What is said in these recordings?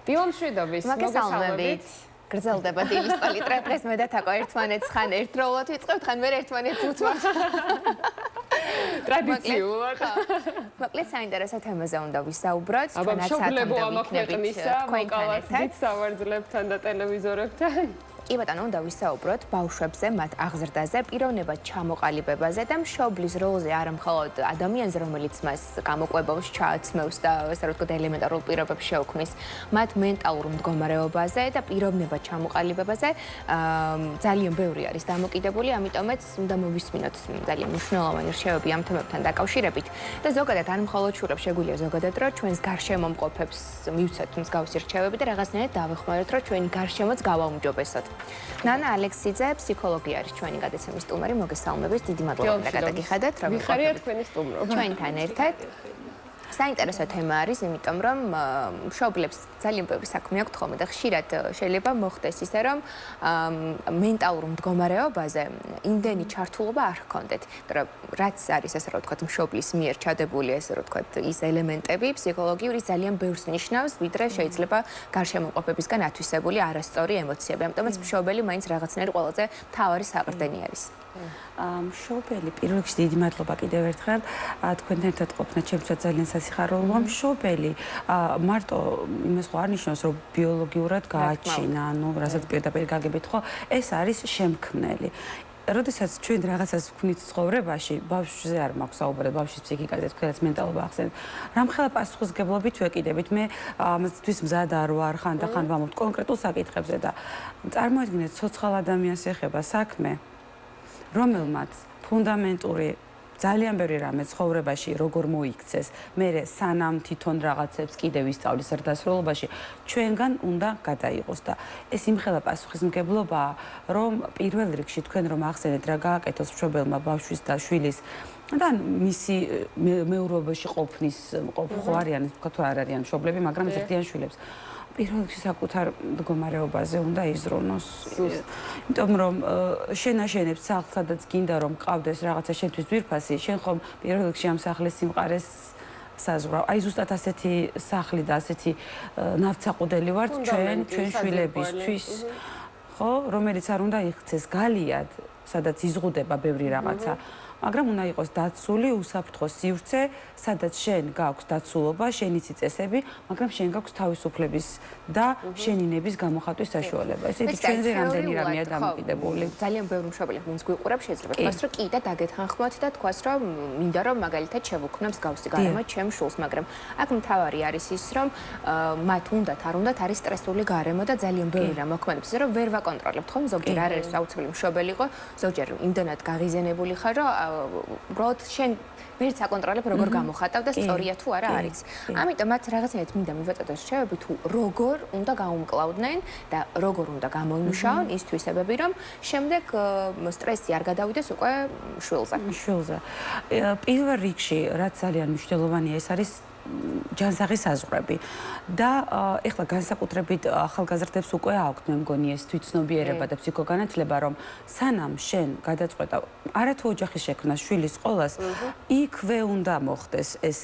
დილამშვიდობის, მოგესალმებით. გრძელდება დილის პალიტრა, დღეს მე და თაკო ერთმანეთს ხან ერთდროულად ვიწყებთ, ხან მე ერთმანეთს უთმობთ. ტრადიციულად. მოკლედ საინტერესო თემაზე უნდა ვისაუბროთ, თუნდაც მშობლებო ამ ქვეყნისა, მოკალათით სავარძლებთან და ტელევიზორებთან. კი ბატონო, უნდა ვისაუბროთ ბავშვებზე, მათ აღზრდაზე, პიროვნებად ჩამოყალიბებაზე და მშობლის როლზე, არა მხოლოდ ადამიანზე, რომელიც მას გამოკვებავს, ჩააცმევს და ესე რომ ვთქვათ, ელემენტარულ პირობებს შეუქმნის, მათ მენტალურ მდგომარეობაზე და პიროვნებად ჩამოყალიბებაზე ძალიან ბევრი არის დამოკიდებული, ამიტომაც უნდა მოვისმინოთ ძალიან მნიშვნელოვანი რჩევები ამ თემებთან დაკავშირებით და ზოგადად არ მხოლოდ შურებს შეგვიძლია ზოგადად რომ ჩვენს გარშემო მყოფებს მივცეთ მსგავსი რჩევები და რაღაცნაირად დავეხმაროთ რომ ჩვენი გარშემოც გავაუმჯობესოთ. ნანა ალექსიძე, ფსიქოლოგი არის ჩვენი გადაცემის სტუმარი, მოგესალმებით, დიდი მადლობა რომ გადაგიხადეთ, რომ მიხარია თქვენი სტუმრობა. ჩვენთან ერთად. საინტერესო თემა არის, იმიტომ რომ მშობლებს ძალიან ბევრი საქმე აქვთ ხოლმე და ხშირად შეიძლება მოხდეს ისე, რომ მენტალურ მდგომარეობაზე იმდენი ჩართულობა არ ჰქონდეთ. მაგრამ რაც არის ესე რომ ვთქვათ, მშობლის მიერ ჩადებული ესე რომ ვთქვათ, ის ელემენტები ფსიქოლოგიური ძალიან ბევრს ნიშნავს, ვიდრე შეიძლება გარშემოყოფებისგან ათვისებული არასწორი ემოციები. ამიტომაც მშობელი მაინც რაღაცნაირ ყველაზე მთავარი საყრდენი არის. მშობელი პირველ რიგში დიდი მადლობა კიდევ ერთხელ თქვენთან ერთად ყოფნა ჩემთვის ძალიან სასიხარულოა. მშობელი მარტო იმას ხო არ ნიშნავს რომ ბიოლოგიურად გააჩინა, ანუ რასაც პირდაპირ გაგებით ხო, ეს არის შემქმნელი. როდესაც ჩვენ რაღაცას ვქმნით ცხოვრებაში, ბავშვზე არ მაქვს საუბარი, ბავშვის ფსიქიკაზე, თქვენაც მენტალობა ახსენეთ. რამხელა პასუხისგებლობით ვეკიდებით, მე ამისთვის მზად არ ვარ, ხანდახან ვამბობ კონკრეტულ საკითხებზე და წარმოიდგინეთ, ცოცხალ ადამიანს ეხება საქმე, რომელმაც ფუნდამენტური ძალიან ბევრი რამე ცხოვრებაში როგორ მოიქცეს, მე სანამ თვითონ რაღაცებს კიდევ ისწავლის ზრდასრულობაში, ჩვენგან უნდა გადაიღოს და ეს იმხელა პასუხისმგებლობაა, რომ პირველ რიგში თქვენ რომ ახსენეთ რა გააკეთოს მშობელმა ბავშვის და შვილის და მისი მეურვებაში ყოფნის ხო არიან, თქვა თუ არ არიან მშობლები, მაგრამ ზრდიან შვილებს. პირველ რიგში საკუთარ მდგომარეობაზე უნდა იზრუნოს. იმიტომ რომ შენაშენებს სახლს, სადაც გინდა რომ ყავდეს რაღაცა შენთვის ძვირფასი, შენ ხომ პირველ რიგში ამ სახლის სიმყარეს საზღვრავ. აი ზუსტად ასეთი სახლი და ასეთი ნავთსაყუდელი ვართ ჩვენ შვილებისთვის. ხო, რომელიც არ უნდა იქცეს გალიად, სადაც იზღუდება ბევრი რაღაცა. მაგრამ უნდა იყოს დაცული, უსაფრთხო სივრცე, სადაც შენ გაქვს დაცულობა, შენი წესები, მაგრამ შენ გაქვს თავისუფლების და შენინების გამოხატვის საშუალება. ესეთი ჩვენზე რამდენი რამეა დამოკიდებული. ძალიან ბევრი მშობელი ვინც გვიყურებს შეიძლება თქვას რომ კიდე დაგეთანხმოთ და თქვას რომ მინდა რომ მაგალითად შევუქმნო მსგავსი გარემო ჩემ შულს, მაგრამ აქ მთავარი არის ის რომ მათ უნდათ არ უნდათ არის სტრესული გარემო და ძალიან ბევრი რამ მოქმედებს, ისე რომ ვერ ვაკონტროლებთ ხომ ზოგჯერ არ არის აუცილებელი მშობელი იყო, ზოგჯერ იმდანად გაღიზიანებული ხარ რომ უბრალოდ შენ ვერც აკონტროლებ როგორ გამოხატავ და სწორია თუ არა არის. ამიტომ მათ რაღაცნაირად მინდა მივაწოდოს რჩევები თუ როგორ უნდა გაუმკლავდნენ და როგორ უნდა გამოიმუშაონ ის თვისებები რომ შემდეგ სტრესი არ გადავიდეს უკვე შვილზე. პირველ რიგში რაც ძალიან მნიშვნელოვანია ეს არის ჯანსაღი საზღვრები და ეხლა განსაკუთრებით ახალგაზრდებს უკვე აქვთ მე მგონი ეს თვითცნობიერება და ფსიქოგანათლება რომ სანამ შენ გადაწყვეტა არათუ ოჯახის შექმნა შვილის სკოლას იქვე უნდა მოხდეს ეს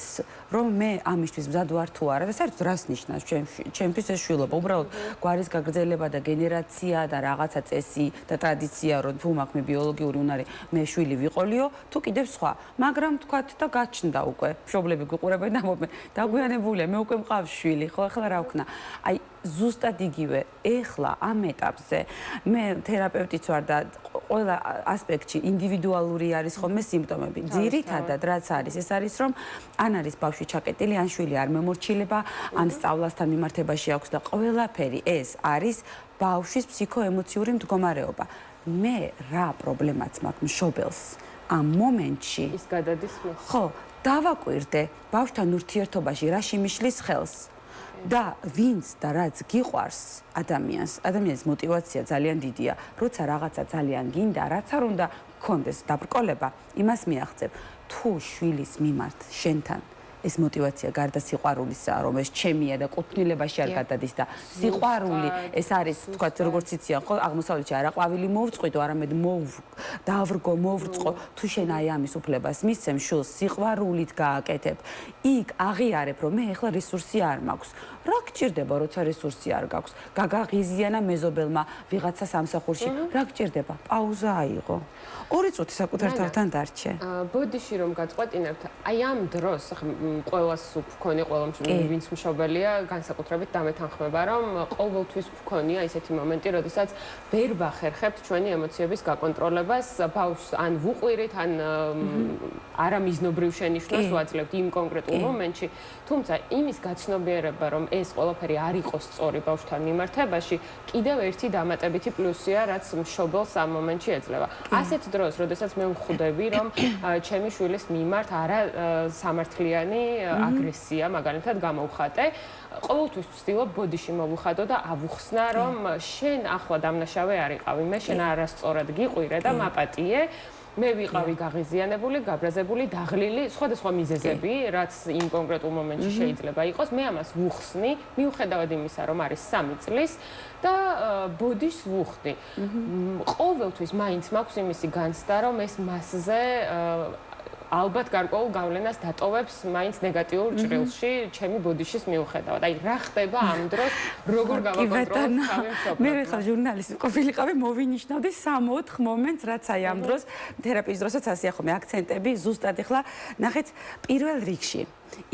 რომ მე ამისთვის მზად ვარ თუ არა და საერთოდ რას ნიშნავს ჩემთვის ეს შვილობა უბრალოდ გვარის გაგრძელება და გენერაცია და რაღაცა წესი და ტრადიცია რომ თუ მაქვს მე ბიოლოგიური უნარი მე შვილი ვიყოლიო თუ კიდევ სხვა მაგრამ თქვათ და გაჩნდა უკვე მშობლები გვიყურებენ და მომე დაგვიანებულია მე უკვე მყავს შვილი ხო ახლა რა ვქნა აი ზუსტად იგივე ეხლა ამ ეტაპზე მე თერაპევტიც ვარ და ყველა ასპექტში ინდივიდუალური არის ხოლმე სიმპტომები ძირითადად რაც არის ეს არის რომ ან არის ბავშვი ჩაკეტილი ან შვილი არ მემორჩილება ან სწავლასთან მიმართებაში აქვს და ყველაფერი ეს არის ბავშვის ფსიქოემოციური მდგომარეობა მე რა პრობლემაც მაქვს მშობელს ამ მომენტში ის გადადის ხო დავაკვირდე ბავშვთან ურთიერთობაში რა შემიშლის ხელს და ვინც და რაც გიყვარს ადამიანის мотиваცია ძალიან დიდია როცა რაღაცა ძალიან გინდა რაც არ უნდა გქონდეს დაბრკოლება იმას მიაღწევ თუ შვილის მიმართ შენთან ეს мотиваცია გარდა სიყვარულისა რომ ეს ჩემია და კუთვნილებაში არ გადადის და სიყვარული ეს არის თქვა როგორც იციან ხო აღმოსავლეთში არა ყვავილი მოვწყვიტო არამედ დავრგო მოვრწყო თუ შენ აი ამის უფლებას მისცემ შულს სიყვარულით გააკეთებ იქ აღიარებ რომ მე ახლა რესურსი არ მაქვს რა გჭირდება, როცა რესურსი არ გაქვს? გაგაღიზიანა მეზობელმა ვიღაცა სამსახურში. რა გჭირდება? პაუზა აიღო. 2 წუთი საკუთარ თავთან დარჩე. ბოდიში რომ გაწყვეტინებთ, აი ამ დროს ყველას ვქონი, ყველა ვინც მშობელია, განსაკუთრებით დამეთანხმება, რომ ყოველთვის ვქონია ისეთი მომენტი, როდესაც ვერ ვახერხებთ ჩვენი ემოციების გაკონტროლებას, ბავშვს ან ვუყვირით, ან არამიზნობრივ შენიშვნას ვაძლევთ იმ კონკრეტულ მომენტში, თუმცა იმის გაცნობიერება, რომ ეს ყველაფერი არ იყოს სწორი ბავშვთან მიმართებაში, კიდევ ერთი დამატებითი პლუსია, რაც მშობელს ამ მომენტში ეძლევა. ასეთ დროს, როდესაც მე ვხვდები, რომ ჩემი შვილის მიმართ არა სამართლიანი აგრესია, მაგალითად, გამოვხატე, ყოველთვის ვცდილობ ბოდიში მოვუხადო და ავუხსნა, რომ შენ ახლა დამნაშავე არ იყავი, მე შენ არასწორად გიყვირე და მაპატიე. მე ვიყავი გაღიზიანებული, გაბრაზებული, დაღლილი, სხვადასხვა მიზეზები, რაც იმ კონკრეტულ მომენტში შეიძლება იყოს. მე ამას ვუხსნი, მიუხედავად იმისა, რომ არის 3 წლის და ბოდიშს ვუხდი. ყოველთვის მაინც მაქვს იმისი განცდა, რომ ეს მასზე ალბათ გარკვეულ გავლენას დატოვებს მაინც ნეგატიურ ჭრილში ჩემი ბოდიშის მიუხედავად. აი რა ხდება ამ დროს, როგორ გავაკონტროლებ თავი მშობლად. მე ხარ ჟურნალისტი ყოფილიყავი, მოვინიშნავდი 3-4 მომენტს, რაც აი ამ დროს თერაპიის დროსაც ასე ახლა მე აქცენტები ზუსტად ახლა ნახეთ პირველ რიგში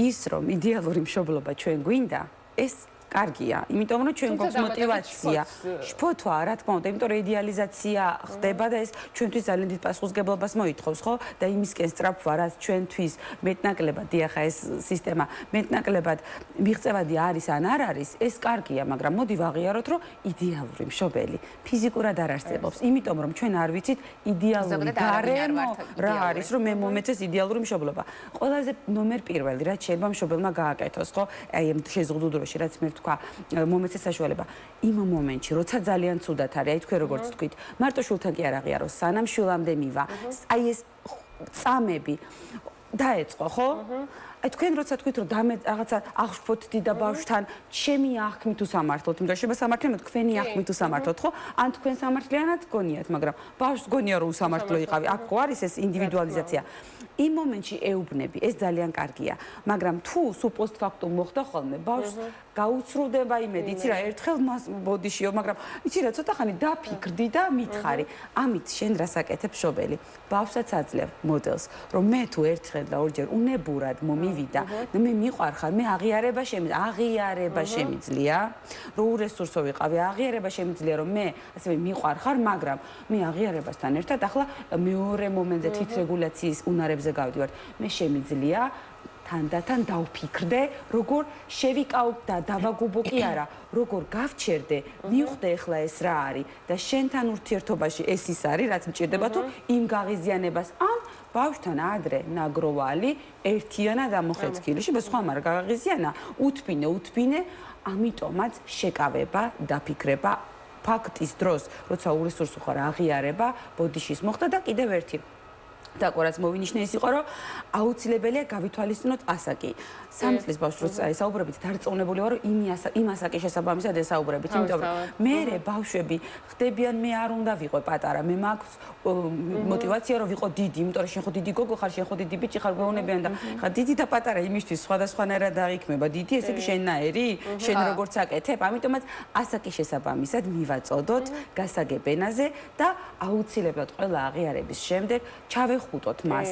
ის რომ იდეალური მშობლობა ჩვენ გვინდა, ეს კარგია, იმიტომ რომ ჩვენ გვაქვს мотиваცია. შფოთვა, რა თქმა უნდა, იმიტომ რომ იდეალიზაცია ხდება და ეს ჩვენთვის ძალიან დიდ პასუხისგებლობას მოითხოვს, ხო? და იმისკენ სწრაფვა, რაც ჩვენთვის მეტნაკლებად, დიახა, ეს სისტემა მეტნაკლებად მიღწევადი არის ან არ არის, ეს კარგია, მაგრამ მოდი ვაღიაროთ, რომ იდეალური მშობელი ფიზიკურად არ არსებობს, იმიტომ რომ ჩვენ არ ვიცით იდეალური გარემო რა არის, რომ მე მომეცეს იდეალური მშობლობა. ყველაზე ნომერ პირველი, რაც შეიძლება მშობელმა გააკეთოს, ხო? აი ამ შეზღუდულ დროში, რაც მე თქვა მომეცეს საშუალება იმ მომენტში როცა ძალიან ცუდად არის აი თქვენ როგორც თქვით მარტო შულთან კი არ აღიაროს სანამ შულამდე მივა აი ეს წამები დაეწყო ხო აი თქვენ როცა თქვით რომ რაღაცა აღშფოთდი და ბავშვთან ჩემი აღქმით უსამართლოთ იმიტომ შეიძლება სამართლიანად თქვენი აღქმით უსამართლოთ ხო ან თქვენ სამართლიანად გონიათ მაგრამ ბავშვს გონია რომ უსამართლო იყავი აქ ხო არის ეს ინდივიდუალიზაცია იმ მომენტში ეუბნები ეს ძალიან კარგია მაგრამ თუ სულ პოსტფაქტუმ მოხდა ხოლმე ბავშვს გაუცრუდება იმედი იცი რა ერთხელ მას ბოდიშიო მაგრამ იცი რა ცოტა ხანი დაფიქრდი და მითხარი ამით შენ რას აკეთებ მშობელი ბავშვსაც აძლევ მოდელს რომ მე თუ ერთხელ და ორჯერ უნებურად მომივიდა და მე მიყვარხარ მე აღიარება შემიძლია რომ ურესურსო ვიყავი აღიარება შემიძლია რომ მე ასევე მიყვარხარ მაგრამ მე აღიარებასთან ერთად ახლა მეორე მომენტზე თვითრეგულაციის უნარებზე გავდივარ მე შემიძლია თანდათან დავფიქრდე, როგორ შევიკავ და დავაგუბო კი არა, როგორ გავჩერდე, მივხვდე ახლა ეს რა არის და შენთან ურთიერთობაში ეს ის არის, რაც მჭირდება თუ იმ გაღიზიანებას ან ბავშვთან ადრე ნაგროვალი ერთიანად ამოხეცქილი. შეიძლება სხვა არ გაღიზიანა, უთბინე, ამიტომაც შეკავება, დაფიქრება ფაქტის დროს, როცა ურესურსო ხარ აღიარება, ბოდიშის მოხდა და კიდევ ერთი და ყურაც მოვინიშნე ის იყო რომ აუცილებელია გავითვალისწინოთ ასაკი. 3 წლის ბავშვს როცა ესაუბრებით დარწმუნებული ვარ რომ იმ ასაკის შესაბამისად ესაუბრებით. იმიტომ რომ მე ბავშვები ხდებიან მე არ უნდა ვიყო პატარა. მე მაქვს мотиваცია რომ ვიყო დიდი, იმიტომ რომ შენ ხო დიდი გოგო ხარ, შენ ხო დიდი ბიჭი ხარ, გვეუბნებიან და ხა დიდი და პატარა იმისთვის სხვადასხვანაირად აღიქმება. დიდი ესე იგი შენნაირი, შენ როგორც აკეთებ, ამიტომაც ასაკის შესაბამისად მივაწოდოთ გასაგებ ენაზე და აუცილებლად ყველა აღიარების შემდეგ ჩავეხუტოთ მას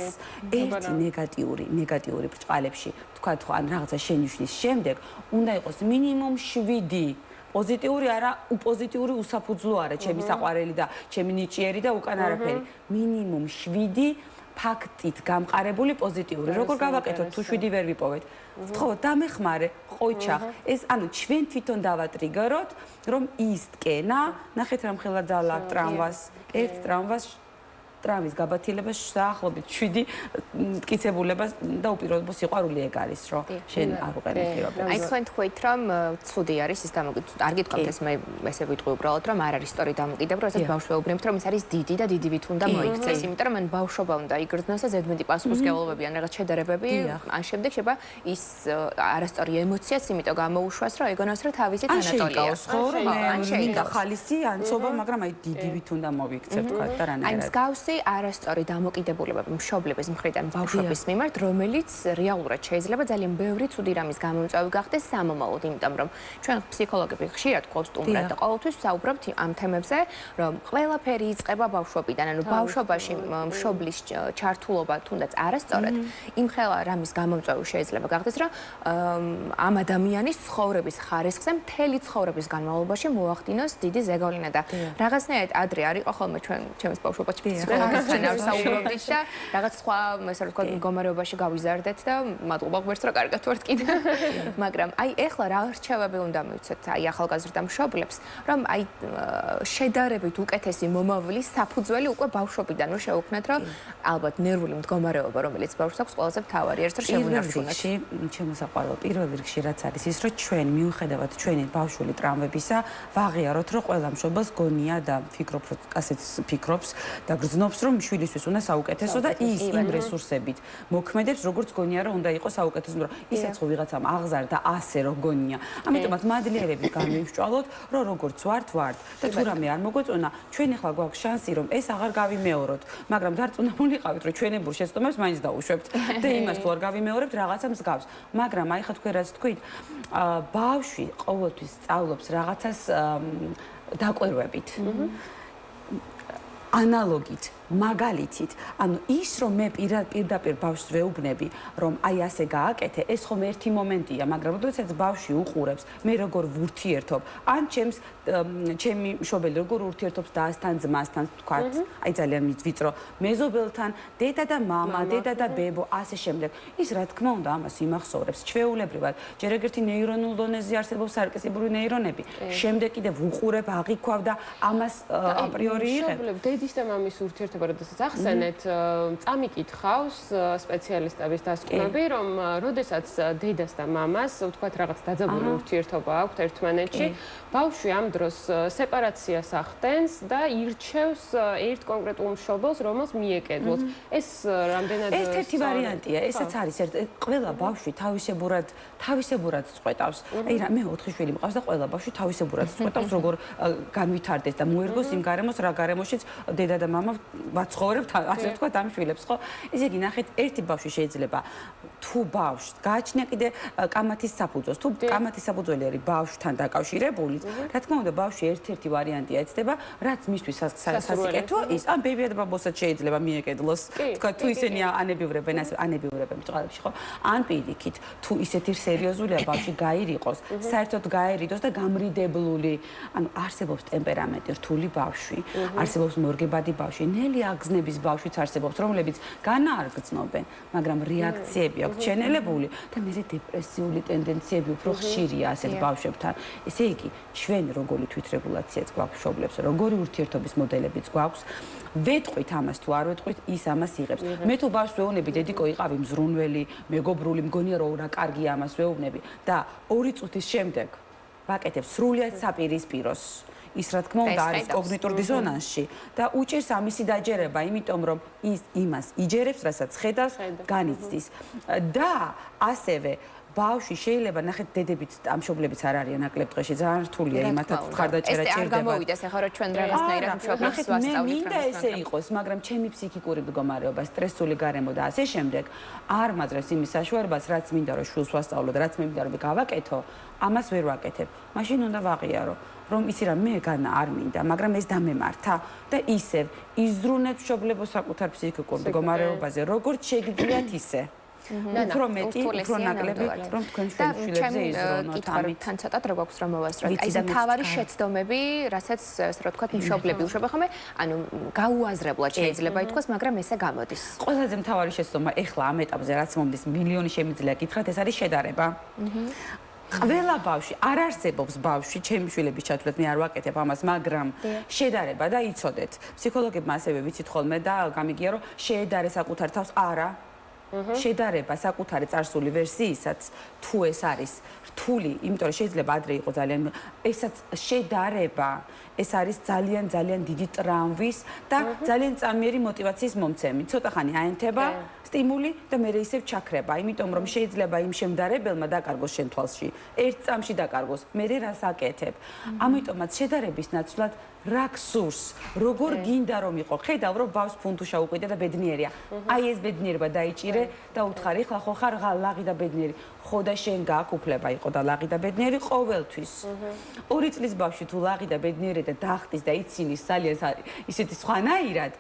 ერთი ნეგატიური ბრჭყალებში თქვათ ხო ან რაღაცა შენიშვნის შემდეგ უნდა იყოს მინიმუმ 7 პოზიტიური არა უპოზიტიური უსაფუძვლო არა ჩემი საყვარელი და ჩემი ნიჭიერი და უკან არაფერი მინიმუმ 7 ფაქტით გამყარებული პოზიტიური როგორ გავაკეთოთ თუ 7 ვერ ვიპოვეთ ხო დამეხმარე ყოჩახ ეს ანუ ჩვენ თვითონ დავატრიგეროთ რომ ის ტკენა ნახეთ რამ ხელა ძალა ტრამვას ერთ ტრამვას ტრამვის გაბათილებას საახლობით 7 მტკიცებულებას და უპირობო სიყვარული ეგ არის რომ შენ არ უყენებ პირობებს. აი თქვენ თქვით რომ ცუდი არის ის არ გითხოვთ ეს მე ესე ვიტყვი უბრალოდ რომ არ არის სწორი დამოკიდება როდესაც ბავშვი ეუბნებით რომ ის არის დიდი და დიდივით უნდა მოიქცეს იმიტომ რომ მან ბავშვობა უნდა იგრძნოს და ზედმეტი პასუხისმგებლობები ან რაღაც შედარებები ან შემდეგ შეიძლება ის არასწორი ემოციაც იმიტომ გამოუშვას რომ ეგონოს რომ თავისი თანატოლია. ან შეიძლება ხალისი ან ცობა მაგრამ აი დიდივით უნდა მოიქცე თქვა და რანაირად. აი მსგავსი არასწორი დამოკიდებულება მშობლების მხრიდან ბავშვების მიმართ, რომელიც რეალურად შეიძლება ძალიან ბევრი ცუდი რამის გამომწვევი გახდეს სამომავლოდ, იმიტომ რომ ჩვენ ფსიქოლოგები ხშირად გვყავს სტუმრად და ყოველთვის საუბრობთ ამ თემებზე, რომ ყველაფერი იწყება ბავშვობიდან, ანუ ბავშვობაში მშობლის ჩართულობა თუნდაც არასწორად, იმ ხელა რამის გამომწვევი შეიძლება გახდეს, რომ ამ ადამიანის ცხოვრების ხარისხზე მთელი ცხოვრების განმავლობაში მოახდინოს დიდი ზეგავლენა და რაღაცნაირად ადრე არ იყო ხოლმე ჩემს ბავშვობაში ფსიქოლოგთან არ საუბრობდით და რაღაც სხვა, ასე რომ ვთქვათ, მდგომარეობაში გავიზარდეთ და მადლობა ღმერთს, რომ კარგად ვართ კიდე. მაგრამ აი ეხლა რა რჩევები უნდა მივცეთ აი ახალგაზრდა მშობლებს, რომ აი შედარებით უკეთესი მომავლის საფუძველი უკვე ბავშვობიდანვე შეუქმნათ, რომ ალბათ ნერვული მდგომარეობა, რომელიც ბავშვს აქვს, ყველაზე მთავარი არის, რომ შეუნარჩუნოთ. ჩემოსაყვარლო პირველ რიგში რაც არის ის, რომ ჩვენ მიუხედავად ჩვენი ბავშვული ტრამვებისა, ვაღიაროთ, რომ ყველა მშობელს გონია და ფიქრობს და გრძნობს, რომ შვილისთვის უნდა საუკეთესო და ის იმ რესურსებით მოქმედებს, როგორც გონია, რომ უნდა იყოს საუკეთესო, მაგრამ ისაც ხო ვიღაცამ აღზარდა ასე რომ გონია. ამიტომაც მადლიერებით გამივსჭვალოთ, რომ როგორც ვართ და თუ რამე არ მოგვეწონა, ჩვენ ახლა გვაქვს შანსი, რომ ეს აღარ გავიმეოროთ, მაგრამ დარწმუნებულიყავით, რომ ჩვენებურ შეცდომებს მაინც დაუშვებთ და იმას თუ არ გავიმეორებთ, რაღაცა მსგავს. მაგრამ აი ხა თქვენ რაც თქვით, ბავშვი ყოველთვის სწავლობს რაღაცას დაკვირვებით. ანალოგით, მაგალითით, ანუ ის რომ მე პირდაპირ ბავშვს ვეუბნები, რომ აი ასე გააკეთე, ეს ხომ ერთი მომენტია, მაგრამ როდესაც ბავშვი უყურებს, მე როგორ ვურთიერთობ, ან ჩემი მშობელი როგორ ურთიერთობს დასთან, ძმასთან, თქვათ, აი ძალიან ვიწრო, მეზობელთან, დედა და მამა, დედა და ბებო, ასე შემდეგ. ის რა თქმა უნდა ამას იმახსოვრებს ჩვეულებრივად. ჯერ ეგერთი ნეირონულ დონეზე არსებობს სარკისებური ნეირონები. შემდეგ კიდევ უყურებ, აღიქვავ და ამას აპრიორი იღებ. დედის და მამის ურთიერთობა, როდესაც ახსენეთ, წამიკითხავს სპეციალისტების დასკვნები, რომ როდესაც დედას და მამას, ვთქვათ, რაღაც დაძაბული ურთიერთობა აქვთ ერთმანეთში, ბავშვი ამ დროს სეპარაციას ახდენს და ირჩევს ერთ კონკრეტულ მშობელს, რომელს მიეკედლოს. ეს რამდენად ერთ-ერთი ვარიანტია, ესაც არის ყველა ბავშვი თავისებურად წყვეტავს. აი რა მე 4 შვილი მყავს და ყველა ბავშვი თავისებურად წყვეტავს, როგორ განვითარდეს და მოერგოს იმ გარემოს, რა გარემოშიც დედა და მამა ვაცხოვრებთ, ასე ვთქვათ, ამ შვილებს, ხო? ესე იგი, ნახეთ, ერთი ბავშვი შეიძლება თუ ბავშვს გააჩნია კიდე კამათის საფუძველს, თუ კამათის საფუძველი არის ბავშვთან დაკავშირებული, რა თქმა უნდა, ბავშვი ერთ-ერთი ვარიანტია ეცდება, რაც მისთვის სასიკეთო ის, ან ბებია და ბაბოსაც შეიძლება მიეკედლოს, თქვა, თუ ისინი ანებივრებენ, ასე ანებივრებენ ბჭყალებში, ხო? ან პირიქით, თუ ისეთი სერიოზულია ბავშვი გაირიყოს, საერთოდ გაერიდოს და გამრიდებლული, ანუ არსებობს ტემპერამენტი, რთული ბავშვი, არსებობს მორგებადი ბავშვი, ნელი აგზნების ბავშვიც არსებობს, რომლებიც განაარგზნობენ, მაგრამ რეაქციები აქვს ჩენელებული და მერე დეპრესიული ტენდენციები უფრო ხშირია ასეთ ბავშვებთან. ესე იგი, ჩვენ როგორი თვითრეგულაციაც გვაქვს მშობლებს, როგორი ურთიერთობის მოდელებიც გვაქვს, ვეტყვით ამას თუ არ ვეტყვით, ის ამას იღებს. მე თუ ბავშვს ვეუბნები, დედიკო იყავი მზრუნველი, მეგობრული, მგონია რომ რა კარგია ამას ვეუბნები და 2 წუთის შემდეგ ვაკეთებ სრულიად საპირისპიროს. ის რა თქმა უნდა არის კოგნიტურ დისონანსში და უჭირს ამისი დაჯერება, იმიტომ რომ ის იმას იჯერებს, რასაც ხედავს, განიცდის. და ასევე ბავშვი შეიძლება ნახეთ დედებიც ამ მშობლებიც არ არიან ნაკლებ დღეში, ძალიან რთულია იმათაც ხარდაჭერა ჭირდება. ეს არ გამოვიდეს ახლა რომ ჩვენ რაღაცნაირად მშობლებს ვასწავლით. მე მინდა ესე იყოს, მაგრამ ჩემი ფსიქიკური მდგომარეობა, სტრესული გარემო და ასე შემდეგ არ მაძლევს იმის საშუალებას, რაც მინდა რომ შვილს ვასწავლო და რაც მე მინდა რომ გავაკეთო, ამას ვერ ვაკეთებ. მაშინ უნდა ვაღიარო. რომ იცი რა მე განა არ მინდა, მაგრამ ეს დამემართა და ისევ იზრუნებს მშობლებო საკუთარ ფსიქიკურ მდგომარეობაზე, როგორც შეგიძლიათ ისე. უფრო მეტი, უფრო ნაკლები, რომ თქვენ შვილებზე იზრუნოთ ამით. თან ცოტა რო გვაქვს რომ მოვასწროთ. აი ეს თავარი შეცდომები, რასაც ასე რომ ვთქვათ, მშობლები უშვება ხოლმე, ანუ გაუაზრებლად შეიძლება ითქვას, მაგრამ ესე გამოდის. ყველაზე მთავარი შეცდომა ეხლა ამ ეტაპზე რაც მომდის, მილიონი შემიძლია გითხრათ, ეს არის შედარება. ყველა ბავშვი, არ არსებობს ბავშვი, ჩემი შვილების ჩათვლით მე არ ვაკეთებ ამას, მაგრამ შედარება და იცოდეთ. ფსიქოლოგებმა ასევე ვიცით ხოლმე და გამიგია რომ შეედარე საკუთარ თავს, არა. შედარება საკუთარი წარსული ვერსიისაც თუ ეს არის რთული, იმიტომ რომ შეიძლება ადრე იყო ძალიან ესაც შედარება ეს არის ძალიან დიდი ტრამვის და ძალიან წამიერი мотиваციის მომცემი. ცოტა ხანი აენთება სტიმული და მე ისევ ჩაქრება, იმიტომ რომ შეიძლება იმ შემდარებელმა დაკარგოს შენ თვალში, ერთ წამში დაკარგოს, მე რას აკეთებ. ამიტომაც შედარების ნაცვლად რა გსურს, როგორ გინდა რომ იყო. ხედავ რომ ბავშვს ფუნთუშა უყიდე და ბედნიერია. აი ეს ბედნიერება დაიჭირე და უთხარი, ხლა ხო ხარ ლაღი და ბედნიერი. ხო და შენ გაქვს უფლება იყო და ლაღი და ბედნიერი ყოველთვის. 2 წლის ბავშვი თუ ლაღი და ბედნიერი და დახტის და იცინის ძალიან ისეთი სხვანაირად,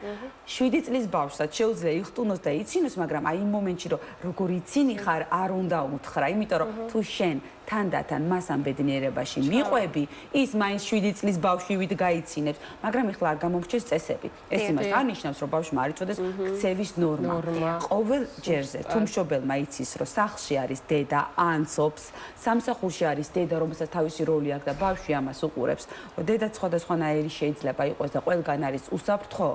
7 წლის ბავშვსაც შეუძლია იხტუნოს და იცინოს, მაგრამ აი იმ მომენტში რომ როგორ იცინი ხარ, არ უნდა უთხრა, იმიტომ რომ თუ შენ თანდათან მას ამ ბედნიერებაში მიყვები, ის მაინც 7 წლის ბავშვივით გაიცინებს, მაგრამ ეხლა არ გამომრჩეს წესები. ეს იმას არ ნიშნავს, რომ ბავშვმა არ იცოდეს ქცევის ნორმა. ყოველ ჯერზე თუ მშობელმა იცის, რომ სახლში არის დედა, ანცობს, სამსახურში არის დედა, რომელსაც თავისი როლი აქვს და ბავშვი ამას უყურებს, დედა სხვადასხვანაირი შეიძლება იყოს და ყველგან არის უსაფრთხო,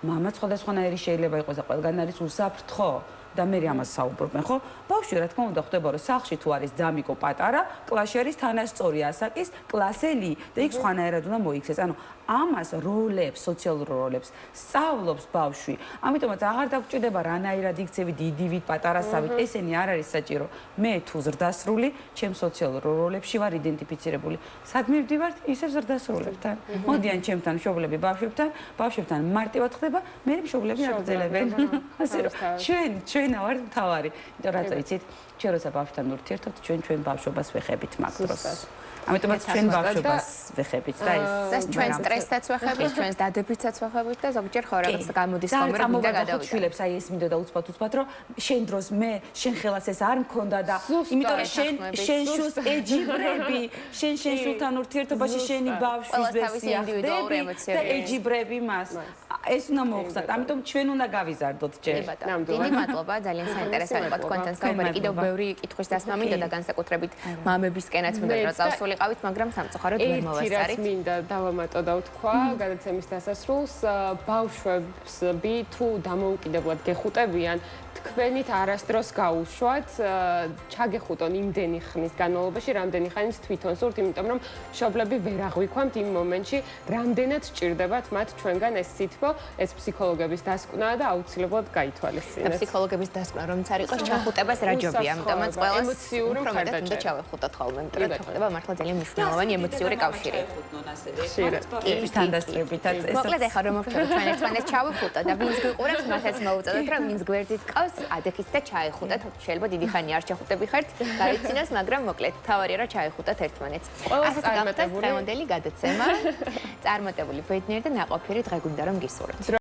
მამა სხვადასხვანაირი შეიძლება იყოს და ყველგან არის უსაფრთხო. და მე ამას საუბრობენ, ხო? ბავშვი რა თქმა უნდა ხდება, რომ სახლში თუ არის ძამიკო პატარა, კლასში არის თანასწორი ასაკის კლასელი და იქ სხვანაირად უნდა მოიქცეს. ანუ ამას როლებს, სოციალურ როლებს სწავლობს ბავშვი. ამიტომაც აღარ დაგჭირდება რანაირად იქცევი დიდივით, პატარასავით, ესენი არ არის საჭირო. მე თუ ზრდასრული, ჩემ სოციალურ როლებში ვარ იდენტიფიცირებული. სადმე ვდივართ, ისევ ზრდასრულებთან. მოდიან ჩემთან მშობლები ბავშვებთან მარტივად ხდება, მე მშობლები აგრძელებენ. ასე რომ ჩვენ ვართ მთავარი. იმიტომ რატო იცით, ჩვენ როცა ბავშვთან ურთიერთობთ, ჩვენ ბავშვობას ვეხებით მაგ დროს. ამიტომაც ჩვენ ბავშვობას ვეხებით და ეს ჩვენ სტრესსაც ვეხებით, ჩვენს დადებითსაც ვეხებით და ზოგჯერ ხო რაღაც გამოდის ხომ რომ მინდა გადავიდე. შვილებს აი ეს მინდა და უცბად რომ შენ დროს მე შენ ხელას ეს არ მქონდა და იმიტომ რომ შენ შულს ეჯიბრები, შენ შულთან ურთიერთობაში შენი ბავშვის ვერსიახდები და ეჯიბრები მას. ეს უნდა მოხდეს. ამიტომ ჩვენ უნდა გავიზარდოთ ჯერ. დიდი მადლობა, ძალიან საინტერესო იყო თქვენთან საუბარი. კიდევ ბევრი კითხვის დასმა მინდა და განსაკუთრებით მამებისკენაც მინდა რომ წავსულიყავით, მაგრამ სამწუხაროდ ვერ მოვასწარით. ერთი რაც მინდა დავამატო და ვთქვა გადაცემის დასასრულს, ბავშვები თუ დამოუკიდებლად გეხუტებიან, თქვენით არასდროს გაუშვათ, ჩაგეხუტონ იმდენი ხნის განმავლობაში, რამდენი ხანიც თვითონ სურთ, იმიტომ რომ მშობლები ვერ აღვიქვამთ იმ მომენტში, რამდენად სჭირდებათ მათ ჩვენგან ეს სითბო, ეს ფსიქოლოგების დასკვნაა და აუცილებლად გაითვალისწინეთ. ფსიქოლოგების დასკვნა რომც არ იყოს, ჩახუტებას რა ჯობია, ამიტომაც ყველას ემოციური მხარდაჭერა უნდა ჩავეხუტოთ ხოლმე, იმიტომ რომ ხდება მართლა ძალიან მნიშვნელოვანი ემოციური კავშირი. თანდასწრებითაც ეს. მოკლედ ახლა რომ მოვხდებით ჩვენ ერთმანეთს ჩავეხუტოთ და ვინც გიყურებს, მათაც მოუწოდოთ, რომ ვინც გვერდით ყავს, ადექით და ჩაეხუტათ. შეიძლება დიდი ხანი არ ჩახუტები ხართ, გაიცინოს, მაგრამ მოკლედ თავარია რომ ჩაეხუტათ ერთმანეთს. ასეთ გამოტებული დღევანდელი გადაცემა. წარმატებული ბედნიერი და ნაყოფიერი დღე გვინდა რომ გისურვოთ.